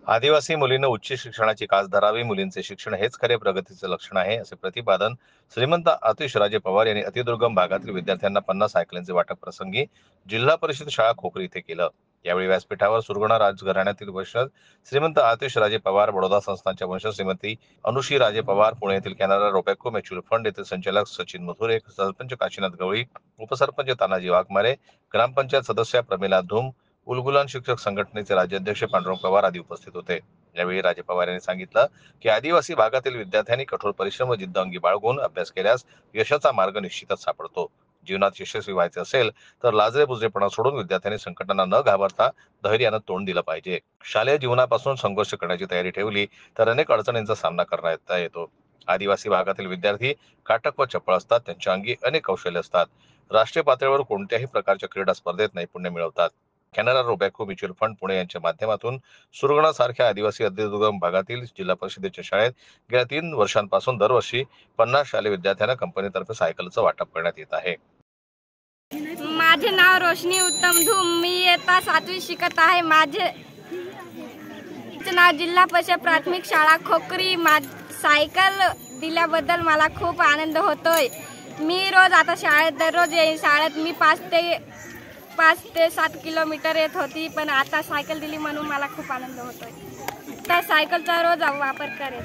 आदिवासी मुलींना उच्च शिक्षणाची कास धरावी, मुलींचे शिक्षण हेच खरे प्रगतीचे लक्षण आहे, असे प्रतिपादन श्रीमंत आतिश राजे पवार यांनी अतिदुर्गम भागातील विद्यार्थ्यांना 50 सायकलींचे वाटप प्रसंगी जिल्हा परिषद शाळा खोकरी येथे केलं. यावेळी व्यासपीठावर सुरगणा राजघराण्यातील वंशज श्रीमंत आतिश राजे पवार, बडोदा संस्थानच्या वंशज श्रीमती अनुशी राजे पवार, पुणे येथील कॅनरा रोबॅको म्युच्युअल फंड येथील संचालक सचिन मधुरे, सरपंच काशीनाथ गवळी, उपसरपंच तानाजी वाघमारे, ग्रामपंचायत सदस्य प्रमिला धूम, उलगुलान शिक्षक संघटनेचे राज्याध्यक्ष पांडुरंग पवार आदी उपस्थित होते. यावेळी राजे पवार यांनी सांगितलं की आदिवासी भागातील विद्यार्थ्यांनी कठोर परिश्रम व जिद्द बाळगून अभ्यास केल्यास यशाचा मार्ग निश्चितच सापडतो. जीवनात यशस्वी व्हायचे असेल तर लाजरे बुजरेपणा सोडून विद्यार्थ्यांनी संकटांना न घाबरता धैर्यानं तोंड दिलं पाहिजे. शालेय जीवनापासून संघर्ष करण्याची तयारी ठेवली तर अनेक अडचणींचा सामना करता येतो. आदिवासी भागातील विद्यार्थी काटक व चपळ असतात. त्यांच्या अंगी अनेक कौशल्य असतात. राष्ट्रीय पातळीवर कोणत्याही प्रकारच्या क्रीडा स्पर्धेत नैपुण्य मिळवतात. कॅनरा रोबॅको म्युच्युअल फंड पुणे यांच्या माध्यमातून सुरगणासारख्या आदिवासी अतिदुर्गम भागातील जिल्हा परिषदेच्या शाळेत गेल्या 3 वर्षांपासून दरवर्षी 50 शालेय विद्यार्थ्यांना कंपनीतर्फे सायकलचं वाटप करण्यात येत आहे. माझे नाव रोशनी उत्तम धूम, मी इयत्ता 7वी शिकत आहे. माझे नाव जिल्हा परिषद प्राथमिक शाळा खोकरी. सायकल दिल्याबद्दल मला खूप आनंद होतोय. मी रोज आता दररोज येईन शाळेत. मी 5 ते 7 किलोमीटर येत होती, पण आता सायकल दिली म्हणून मला खूप आनंद होतोय. त्या सायकलचा रोज वापर करेन.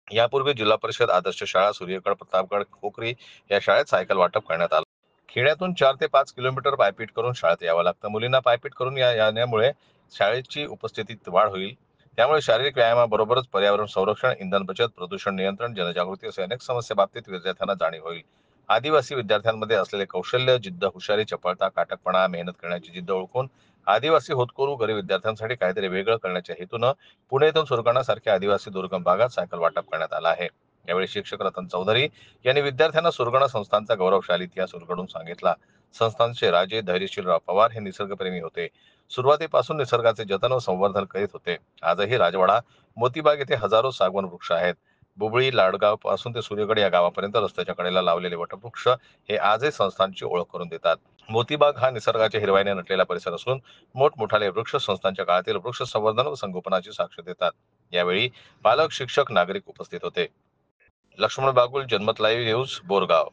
यापूर्वी जिल्हा परिषद आदर्श शाळा सूर्यगड, प्रतापगड, खोकरी या शाळेत सायकल वाटप करण्यात आलं. खेड्यातून 4 ते 5 किलोमीटर पायपीट करून शाळेत यावं लागतं. मुलींना पायपीट करून येण्यामुळे शाळेची उपस्थितीत वाढ होईल. त्यामुळे शारीरिक व्यायामाबरोबरच पर्यावरण संरक्षण, इंधन बचत, प्रदूषण नियंत्रण, जनजागृती असे अनेक समस्या बाबतीत विद्यार्थ्यांना जाणीव होईल. आदिवासी विद्यार्थ्यांमध्ये असलेले कौशल्य, जिद्द, हुशारी, चपळता, काटकपणा, मेहनत करण्याची जिद्द ओळखून आदिवासी होतकरू गरीब विद्यार्थ्यांसाठी काहीतरी वेगळं करण्याच्या हेतूनं पुणे येथून सुरगाणासारख्या आदिवासी दुर्गम भागात सायकल वाटप करण्यात आलं आहे. यावेळी शिक्षक रतन चौधरी यांनी विद्यार्थ्यांना सुरगाणा संस्थानचा गौरवशाली इतिहास उलगडून सांगितला. संस्थानचे राजे धैर्यशीलराव पवार हे निसर्गप्रेमी होते. सुरुवातीपासून निसर्गाचे जतन व संवर्धन करीत होते. आजही राजवाडा, मोतीबाग येथे हजारो सागवान वृक्ष आहेत. बुबळी, लाडगाव पासून ते सूर्यगड या गावापर्यंत रस्त्याच्या कडेला लावलेले वटवृक्ष हे आजही संस्थानची ओळख करून देतात. मोतीबाग हा निसर्गाच्या हिरवाईने नटलेला परिसर असून मोठमोठाले वृक्ष संस्थानच्या काळातील वृक्ष संवर्धन व संगोपनाची साक्ष देतात. यावेळी पालक, शिक्षक, नागरिक उपस्थित होते. लक्ष्मण बागुल, जनमत लाईव्ह न्यूज, बोरगाव.